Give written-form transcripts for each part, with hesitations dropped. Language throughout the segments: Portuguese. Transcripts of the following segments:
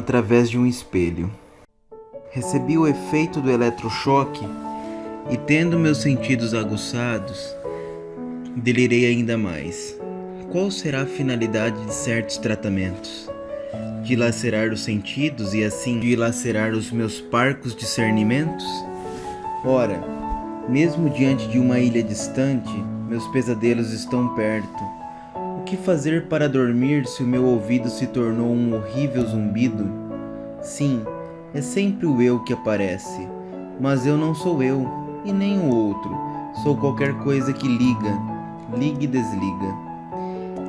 através de um espelho. Recebi o efeito do eletrochoque e, tendo meus sentidos aguçados, delirei ainda mais. Qual será a finalidade de certos tratamentos? Dilacerar os sentidos e assim dilacerar os meus parcos discernimentos? Ora, mesmo diante de uma ilha distante, meus pesadelos estão perto. O que fazer para dormir se o meu ouvido se tornou um horrível zumbido? Sim, é sempre o eu que aparece, mas eu não sou eu, e nem o outro. Sou qualquer coisa que liga e desliga.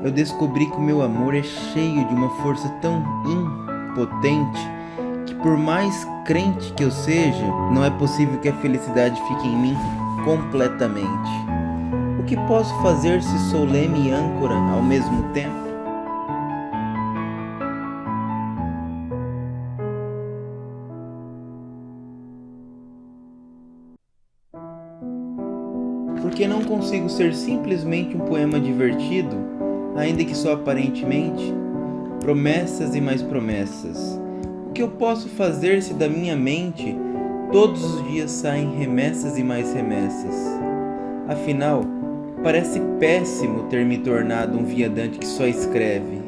Eu descobri que o meu amor é cheio de uma força tão impotente que, por mais crente que eu seja, não é possível que a felicidade fique em mim completamente. O que posso fazer se sou leme e âncora ao mesmo tempo? Porque não consigo ser simplesmente um poema divertido, ainda que só aparentemente? Promessas e mais promessas. O que eu posso fazer se da minha mente todos os dias saem remessas e mais remessas? Afinal, parece péssimo ter me tornado um viandante que só escreve.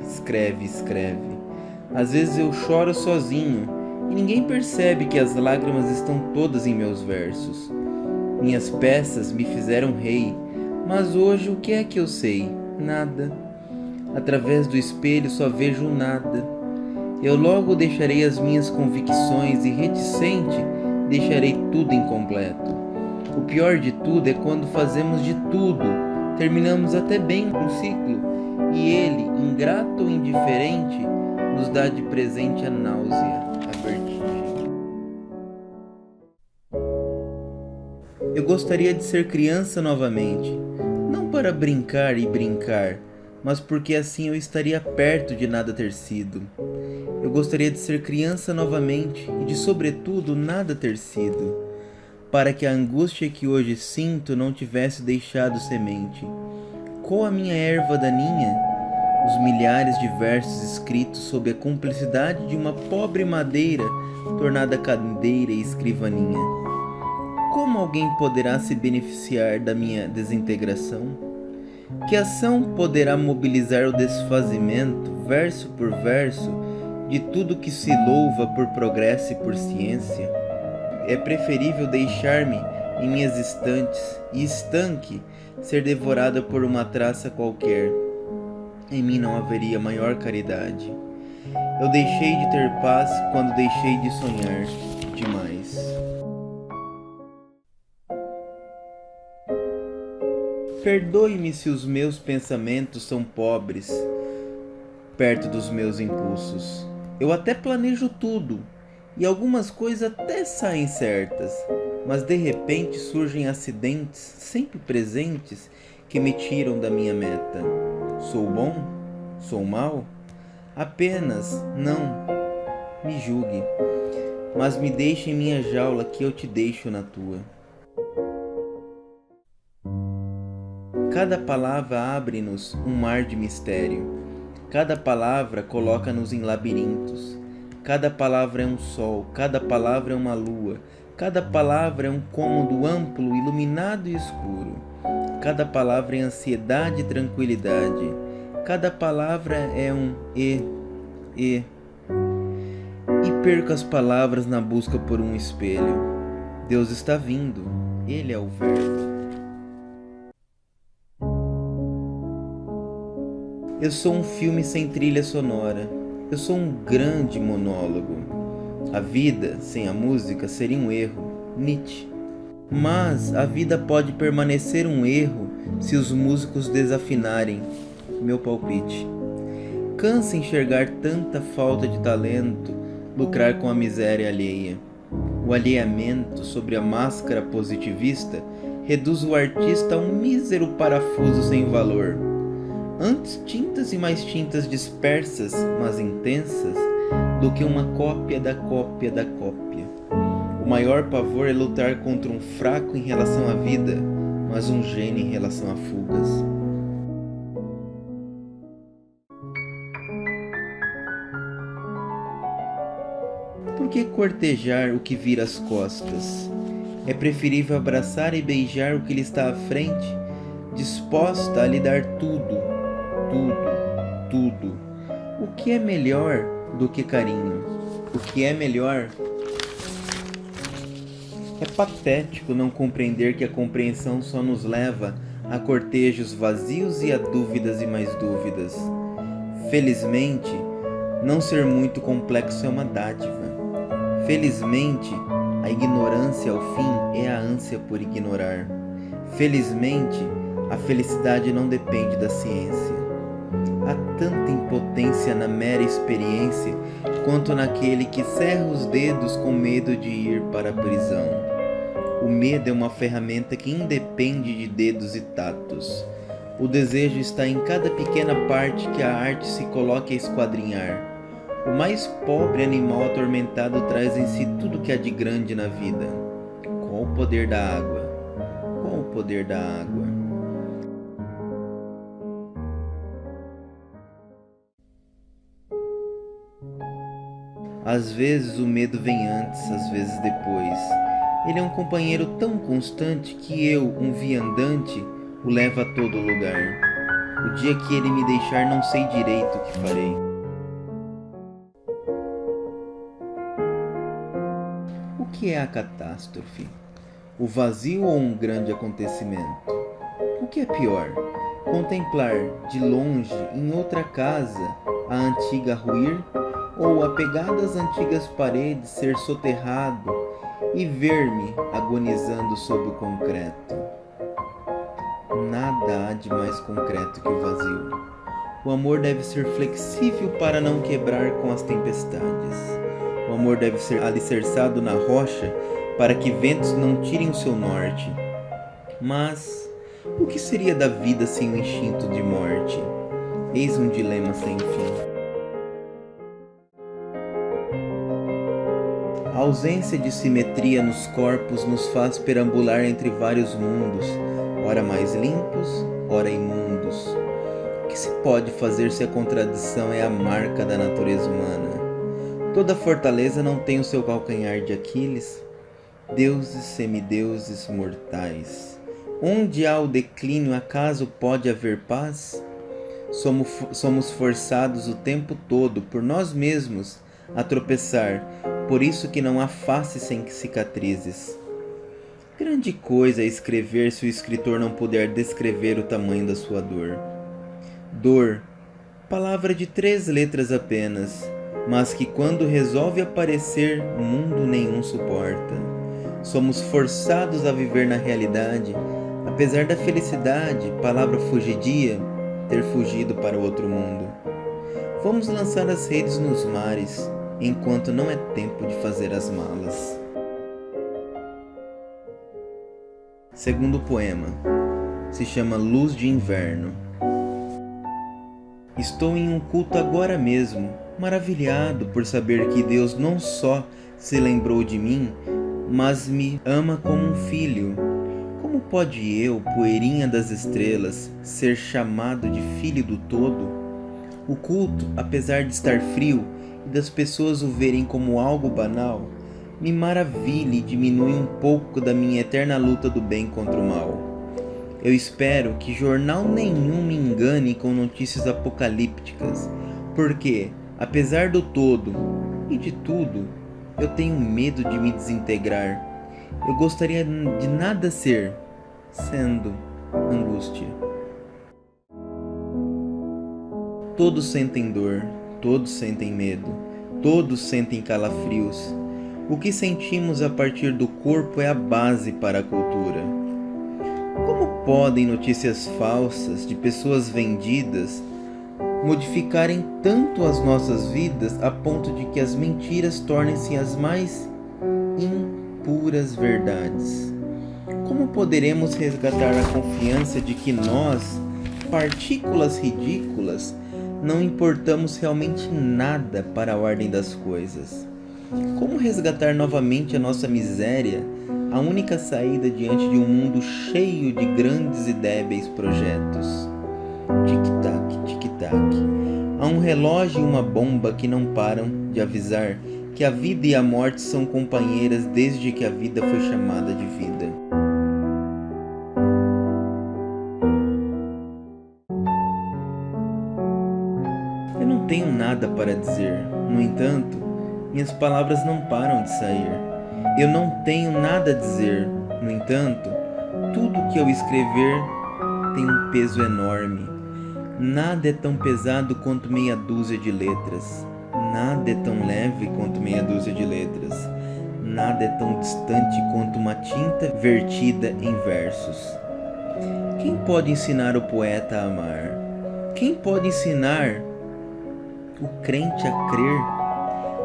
Às vezes eu choro sozinho e ninguém percebe que as lágrimas estão todas em meus versos. Minhas peças me fizeram rei, mas hoje o que é que eu sei? Nada. Através do espelho só vejo nada. Eu logo deixarei as minhas convicções e, reticente, deixarei tudo incompleto. O pior de tudo é quando fazemos de tudo, terminamos até bem um ciclo, e ele, ingrato ou indiferente, nos dá de presente a náusea, a vertigem. Eu gostaria de ser criança novamente, não para brincar e brincar, mas porque assim eu estaria perto de nada ter sido. Eu gostaria de ser criança novamente e de, sobretudo, nada ter sido, para que a angústia que hoje sinto não tivesse deixado semente. Qual a minha erva daninha? Os milhares de versos escritos sob a cumplicidade de uma pobre madeira tornada cadeira e escrivaninha. Como alguém poderá se beneficiar da minha desintegração? Que ação poderá mobilizar o desfazimento, verso por verso, de tudo que se louva por progresso e por ciência? É preferível deixar-me em minhas estantes e estanque ser devorada por uma traça qualquer. Em mim não haveria maior caridade. Eu deixei de ter paz quando deixei de sonhar demais. Perdoe-me se os meus pensamentos são pobres perto dos meus impulsos. Eu até planejo tudo, e algumas coisas até saem certas, mas de repente surgem acidentes sempre presentes que me tiram da minha meta. Sou bom? Sou mau? Apenas não me julgue, mas me deixe em minha jaula que eu te deixo na tua. Cada palavra abre-nos um mar de mistério. Cada palavra coloca-nos em labirintos. Cada palavra é um sol, cada palavra é uma lua, cada palavra é um cômodo amplo, iluminado e escuro. Cada palavra é ansiedade e tranquilidade. Cada palavra é um e perco as palavras na busca por um espelho. Deus está vindo, Ele é o Verbo. Eu sou um filme sem trilha sonora. Eu sou um grande monólogo. A vida sem a música seria um erro. Nietzsche. Mas a vida pode permanecer um erro se os músicos desafinarem. Meu palpite. Cansa enxergar tanta falta de talento, lucrar com a miséria alheia. O alheamento sobre a máscara positivista reduz o artista a um mísero parafuso sem valor. Antes tintas e mais tintas dispersas, mas intensas, do que uma cópia da cópia da cópia. O maior pavor é lutar contra um fraco em relação à vida, mas um gênio em relação a fugas. que cortejar o que vira as costas? É preferível abraçar e beijar o que lhe está à frente, disposta a lhe dar tudo, tudo, tudo. O que é melhor do que carinho? O que é melhor? É patético não compreender que a compreensão só nos leva a cortejos vazios e a dúvidas e mais dúvidas. Felizmente, não ser muito complexo é uma dádiva. Felizmente, a ignorância ao fim é a ânsia por ignorar. Felizmente, a felicidade não depende da ciência. Há tanta impotência na mera experiência quanto naquele que cerra os dedos com medo de ir para a prisão. O medo é uma ferramenta que independe de dedos e tatos. O desejo está em cada pequena parte que a arte se coloca a esquadrinhar. O mais pobre animal atormentado traz em si tudo que há de grande na vida. Qual o poder da água? Qual o poder da água? Às vezes o medo vem antes, às vezes depois. Ele é um companheiro tão constante que eu, um viandante, o levo a todo lugar. O dia que ele me deixar, não sei direito o que farei. O que é a catástrofe? O vazio ou um grande acontecimento? O que é pior? Contemplar de longe, em outra casa, a antiga ruir, ou apegado às antigas paredes ser soterrado e ver-me agonizando sob o concreto? Nada há de mais concreto que o vazio. O amor deve ser flexível para não quebrar com as tempestades. O amor deve ser alicerçado na rocha para que ventos não tirem o seu norte. Mas o que seria da vida sem o instinto de morte? Eis um dilema sem fim. A ausência de simetria nos corpos nos faz perambular entre vários mundos, ora mais limpos, ora imundos. O que se pode fazer se a contradição é a marca da natureza humana? Toda fortaleza não tem o seu calcanhar de Aquiles? Deuses, semideuses, mortais. Onde há o declínio, acaso pode haver paz? Somos forçados o tempo todo, por nós mesmos, a tropeçar, por isso que não há face sem cicatrizes. Grande coisa é escrever se o escritor não puder descrever o tamanho da sua dor. Dor, palavra de 3 letras apenas, mas que quando resolve aparecer, mundo nenhum suporta. Somos forçados a viver na realidade, apesar da felicidade, palavra fugidia, ter fugido para o outro mundo. Vamos lançar as redes nos mares, enquanto não é tempo de fazer as malas. Segundo poema, se chama Luz de Inverno. Estou em um culto agora mesmo, maravilhado por saber que Deus não só se lembrou de mim, mas me ama como um filho. Como pode eu, poeirinha das estrelas, ser chamado de filho do todo? O culto, apesar de estar frio e das pessoas o verem como algo banal, me maravilha e diminui um pouco da minha eterna luta do bem contra o mal. Eu espero que jornal nenhum me engane com notícias apocalípticas, porque, apesar do todo e de tudo, eu tenho medo de me desintegrar. Eu gostaria de nada ser, sendo angústia. Todos sentem dor, todos sentem medo, todos sentem calafrios. O que sentimos a partir do corpo é a base para a cultura. Como podem notícias falsas de pessoas vendidas modificarem tanto as nossas vidas a ponto de que as mentiras tornem-se as mais impuras verdades? Como poderemos resgatar a confiança de que nós, partículas ridículas, não importamos realmente nada para a ordem das coisas? Como resgatar novamente a nossa miséria, a única saída diante de um mundo cheio de grandes e débeis projetos? Tic-tac, tic-tac. Há um relógio e uma bomba que não param de avisar que a vida e a morte são companheiras desde que a vida foi chamada de vida. Eu não tenho nada para dizer, no entanto, minhas palavras não param de sair. Eu não tenho nada a dizer, no entanto, tudo que eu escrever tem um peso enorme. Nada é tão pesado quanto meia dúzia de letras. Nada é tão leve quanto meia dúzia de letras. Nada é tão distante quanto uma tinta vertida em versos. Quem pode ensinar o poeta a amar? Quem pode ensinar o crente a crer?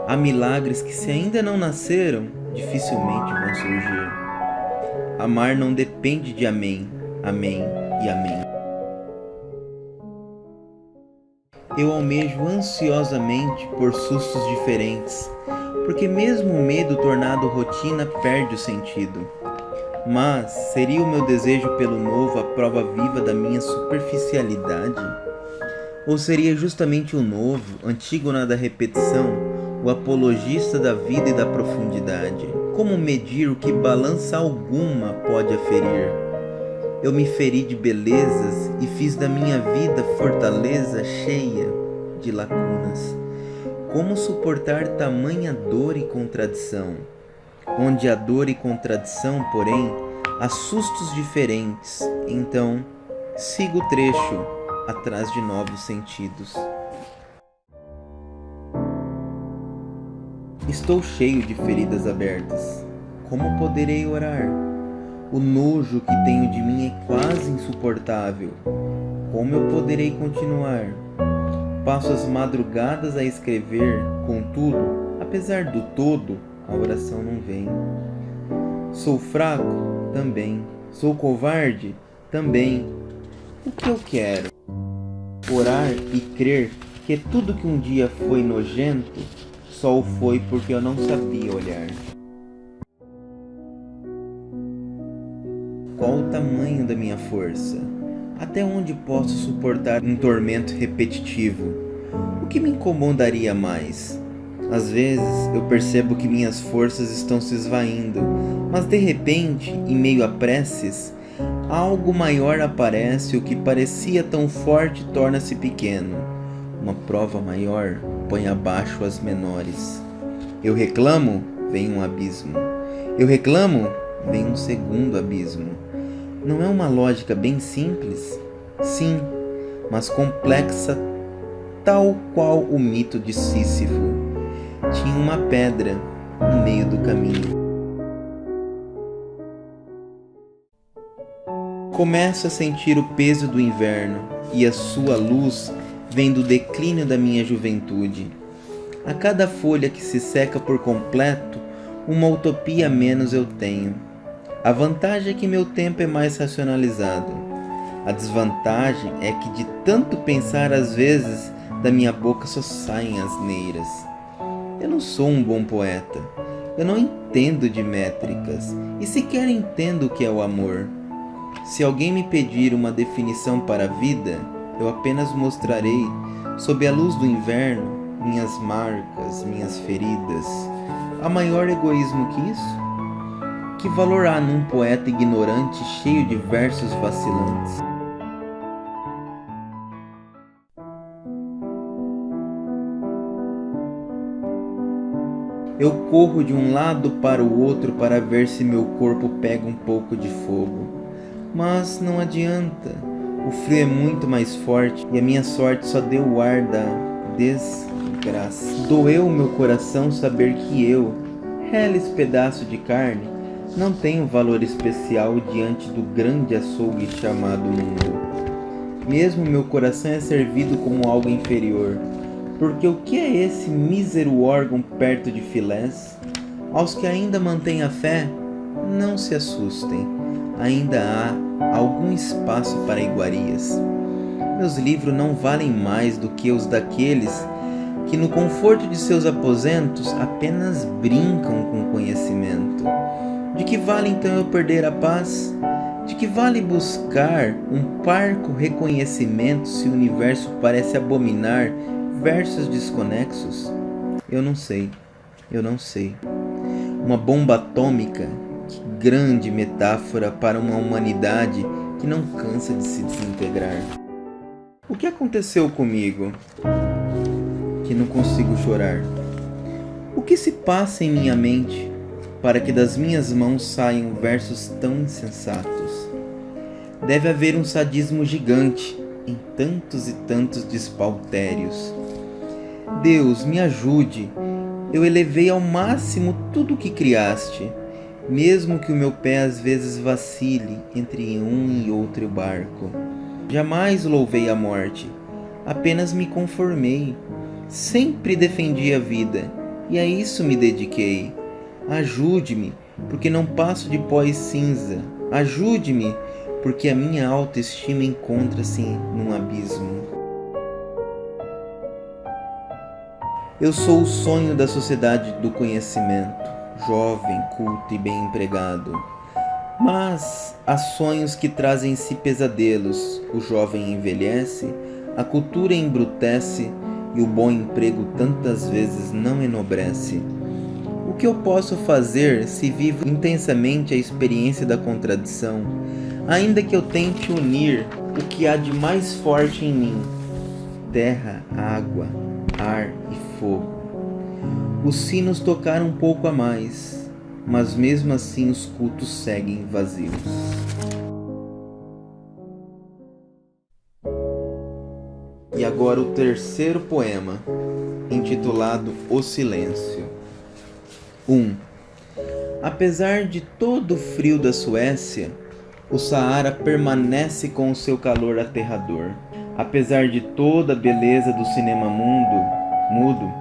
Há milagres que, se ainda não nasceram, dificilmente vão surgir. Amar não depende de amém, amém e amém. Eu almejo ansiosamente por sustos diferentes, porque mesmo o medo tornado rotina perde o sentido. Mas seria o meu desejo pelo novo a prova viva da minha superficialidade? Ou seria justamente o novo, antígona da repetição, o apologista da vida e da profundidade? Como medir o que balança alguma pode aferir? Eu me feri de belezas e fiz da minha vida fortaleza cheia de lacunas. Como suportar tamanha dor e contradição? Onde há dor e contradição, porém, há sustos diferentes. Então, sigo o trecho atrás de novos sentidos. Estou cheio de feridas abertas. Como poderei orar? O nojo que tenho de mim é quase insuportável. Como eu poderei continuar? Passo as madrugadas a escrever, contudo, apesar do todo, a oração não vem. Sou fraco? Também. Sou covarde? Também. O que eu quero? Orar e crer que tudo que um dia foi nojento, só o foi porque eu não sabia olhar. Qual o tamanho da minha força? Até onde posso suportar um tormento repetitivo? O que me incomodaria mais? Às vezes eu percebo que minhas forças estão se esvaindo, mas de repente, em meio a preces, algo maior aparece e o que parecia tão forte torna-se pequeno. Uma prova maior põe abaixo as menores. Eu reclamo, vem um abismo. Eu reclamo, vem um segundo abismo. Não é uma lógica bem simples? Sim, mas complexa, tal qual o mito de Sísifo. Tinha uma pedra no meio do caminho. Começo a sentir o peso do inverno e a sua luz vem do declínio da minha juventude. A cada folha que se seca por completo, uma utopia a menos eu tenho. A vantagem é que meu tempo é mais racionalizado. A desvantagem é que de tanto pensar às vezes, da minha boca só saem asneiras. Eu não sou um bom poeta. Eu não entendo de métricas e sequer entendo o que é o amor. Se alguém me pedir uma definição para a vida, eu apenas mostrarei, sob a luz do inverno, minhas marcas, minhas feridas. Há maior egoísmo que isso? Que valor há num poeta ignorante cheio de versos vacilantes? Eu corro de um lado para o outro para ver se meu corpo pega um pouco de fogo. Mas não adianta. O frio é muito mais forte e a minha sorte só deu o ar da desgraça. Doeu o meu coração saber que eu, reles pedaço de carne, não tenho valor especial diante do grande açougue chamado mundo. Mesmo meu coração é servido como algo inferior, porque o que é esse mísero órgão perto de filés? Aos que ainda mantêm a fé, não se assustem, ainda há algum espaço para iguarias. Meus livros não valem mais do que os daqueles que no conforto de seus aposentos apenas brincam com o conhecimento. De que vale então eu perder a paz? De que vale buscar um parco reconhecimento se o universo parece abominar versos desconexos? Eu não sei. Eu não sei. Uma bomba atômica? Que grande metáfora para uma humanidade que não cansa de se desintegrar. O que aconteceu comigo? Que não consigo chorar. O que se passa em minha mente para que das minhas mãos saiam versos tão insensatos? Deve haver um sadismo gigante em tantos e tantos despauterios. Deus, me ajude. Eu elevei ao máximo tudo o que criaste, mesmo que o meu pé às vezes vacile entre um e outro barco. Jamais louvei a morte, apenas me conformei. Sempre defendi a vida, e a isso me dediquei. Ajude-me, porque não passo de pó e cinza. Ajude-me, porque a minha autoestima encontra-se num abismo. Eu sou o sonho da sociedade do conhecimento, jovem, culto e bem empregado. Mas há sonhos que trazem em si pesadelos. O jovem envelhece, a cultura embrutece e o bom emprego tantas vezes não enobrece. O que eu posso fazer se vivo intensamente a experiência da contradição, ainda que eu tente unir o que há de mais forte em mim: terra, água, ar e fogo. Os sinos tocaram um pouco a mais, mas mesmo assim os cultos seguem vazios. E agora o terceiro poema, intitulado O Silêncio. 1. Apesar de todo o frio da Suécia, o Saara permanece com o seu calor aterrador. Apesar de toda a beleza do cinema mudo,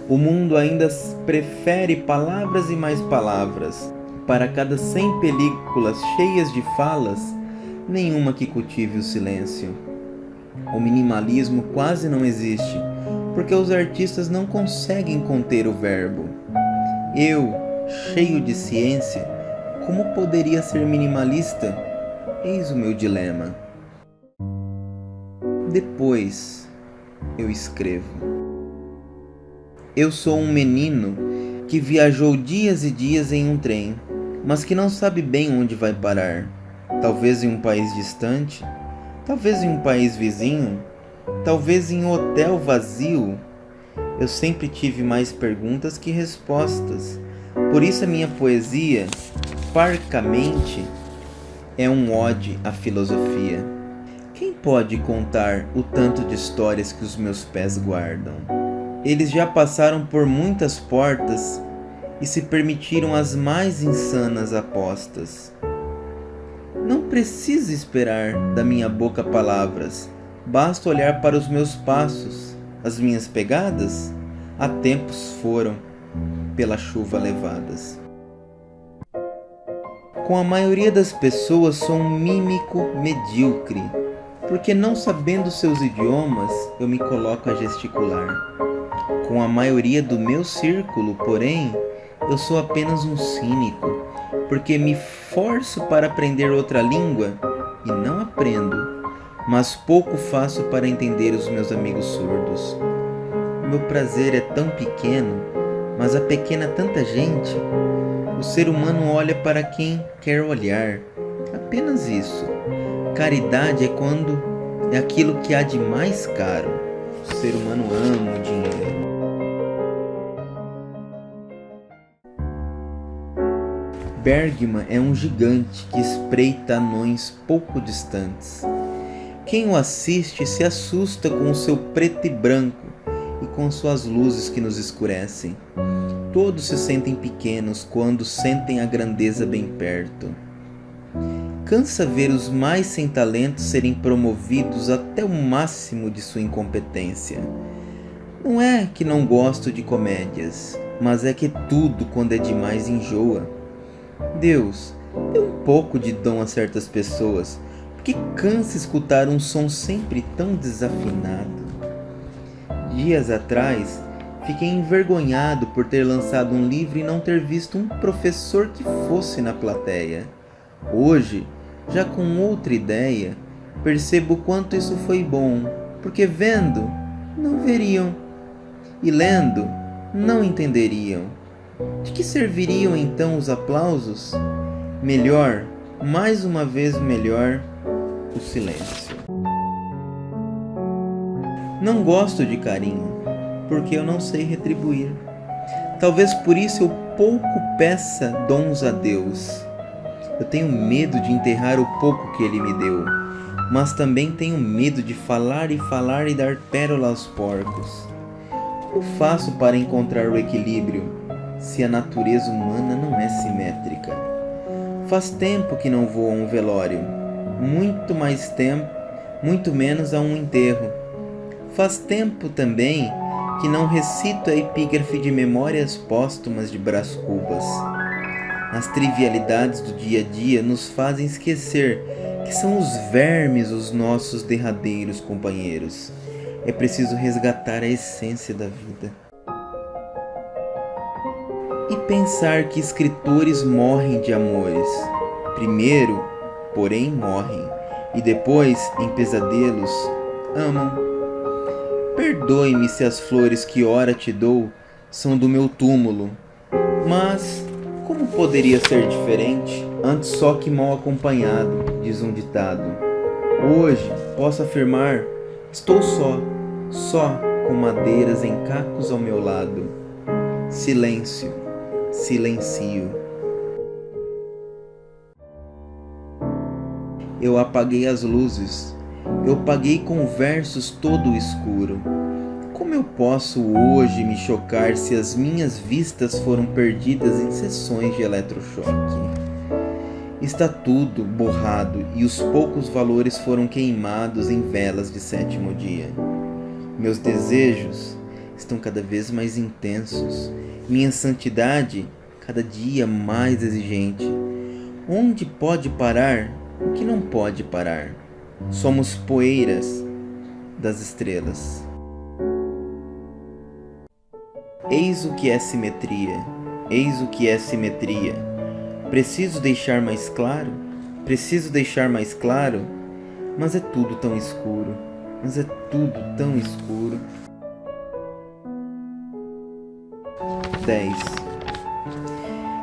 o mundo ainda prefere palavras e mais palavras. Para cada 100 películas cheias de falas, nenhuma que cultive o silêncio. O minimalismo quase não existe, porque os artistas não conseguem conter o verbo. Eu, cheio de ciência, como poderia ser minimalista? Eis o meu dilema. Depois, eu escrevo. Eu sou um menino que viajou dias e dias em um trem, mas que não sabe bem onde vai parar. Talvez em um país distante, talvez em um país vizinho, talvez em um hotel vazio. Eu sempre tive mais perguntas que respostas. Por isso a minha poesia, parcamente, é um ode à filosofia. Quem pode contar o tanto de histórias que os meus pés guardam? Eles já passaram por muitas portas e se permitiram as mais insanas apostas. Não preciso esperar da minha boca palavras, basta olhar para os meus passos. As minhas pegadas há tempos foram pela chuva levadas. Com a maioria das pessoas sou um mímico medíocre, porque não sabendo seus idiomas eu me coloco a gesticular. Com a maioria do meu círculo, porém, eu sou apenas um cínico, porque me forço para aprender outra língua e não aprendo, mas pouco faço para entender os meus amigos surdos. Meu prazer é tão pequeno, mas apequena tanta gente. O ser humano olha para quem quer olhar, apenas isso. Caridade é aquilo que há de mais caro. O ser humano ama o dinheiro. Bergman é um gigante que espreita anões pouco distantes. Quem o assiste se assusta com o seu preto e branco e com suas luzes que nos escurecem. Todos se sentem pequenos quando sentem a grandeza bem perto. Cansa ver os mais sem talento serem promovidos até o máximo de sua incompetência. Não é que não gosto de comédias, mas é que tudo, quando é demais, enjoa. Deus, dê um pouco de dom a certas pessoas, porque cansa escutar um som sempre tão desafinado. Dias atrás, fiquei envergonhado por ter lançado um livro e não ter visto um professor que fosse na plateia. Hoje, já com outra ideia, percebo quanto isso foi bom, porque vendo, não veriam, e lendo, não entenderiam. De que serviriam então os aplausos? Melhor, mais uma vez melhor, o silêncio. Não gosto de carinho, porque eu não sei retribuir. Talvez por isso eu pouco peça dons a Deus. Eu tenho medo de enterrar o pouco que Ele me deu, mas também tenho medo de falar e dar pérola aos porcos. Como faço para encontrar o equilíbrio, se a natureza humana não é simétrica? Faz tempo que não vou a um velório, muito mais tempo, muito menos a um enterro. Faz tempo também que não recito a epígrafe de memórias póstumas de Brás Cubas. As trivialidades do dia a dia nos fazem esquecer que são os vermes os nossos derradeiros companheiros. É preciso resgatar a essência da vida. E pensar que escritores morrem de amores. Primeiro, porém, morrem, e depois, em pesadelos, amam. Perdoe-me se as flores que ora te dou são do meu túmulo, mas como poderia ser diferente? Antes só que mal acompanhado, diz um ditado. Hoje posso afirmar, estou só com madeiras em cacos ao meu lado. Silêncio, silencio. Eu apaguei as luzes. Eu paguei com versos todo o escuro. Como eu posso hoje me chocar se as minhas vistas foram perdidas em sessões de eletrochoque? Está tudo borrado e os poucos valores foram queimados em velas de sétimo dia. Meus desejos estão cada vez mais intensos, minha santidade cada dia mais exigente. Onde pode parar o que não pode parar? Somos poeiras das estrelas. Eis o que é simetria, eis o que é simetria. Preciso deixar mais claro, mas é tudo tão escuro, mas é tudo tão escuro. 10.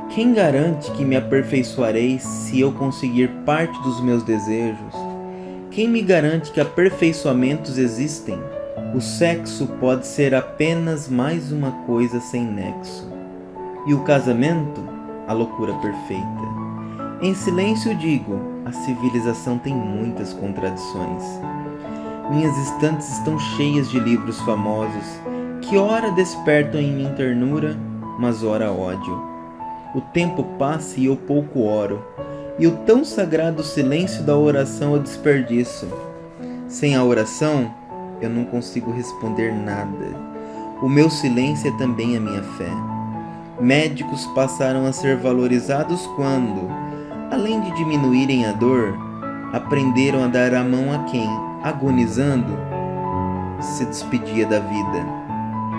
Quem garante que me aperfeiçoarei se eu conseguir parte dos meus desejos? Quem me garante que aperfeiçoamentos existem? O sexo pode ser apenas mais uma coisa sem nexo. E o casamento, a loucura perfeita. Em silêncio digo, a civilização tem muitas contradições. Minhas estantes estão cheias de livros famosos, que ora despertam em mim ternura, mas ora ódio. O tempo passa e eu pouco oro, e o tão sagrado silêncio da oração eu desperdiço. Sem a oração, eu não consigo responder nada. O meu silêncio é também a minha fé. Médicos passaram a ser valorizados quando, além de diminuírem a dor, aprenderam a dar a mão a quem, agonizando, se despedia da vida.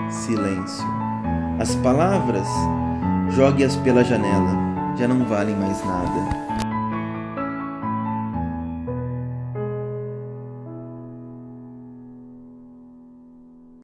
Silêncio. As palavras, jogue-as pela janela, já não valem mais nada.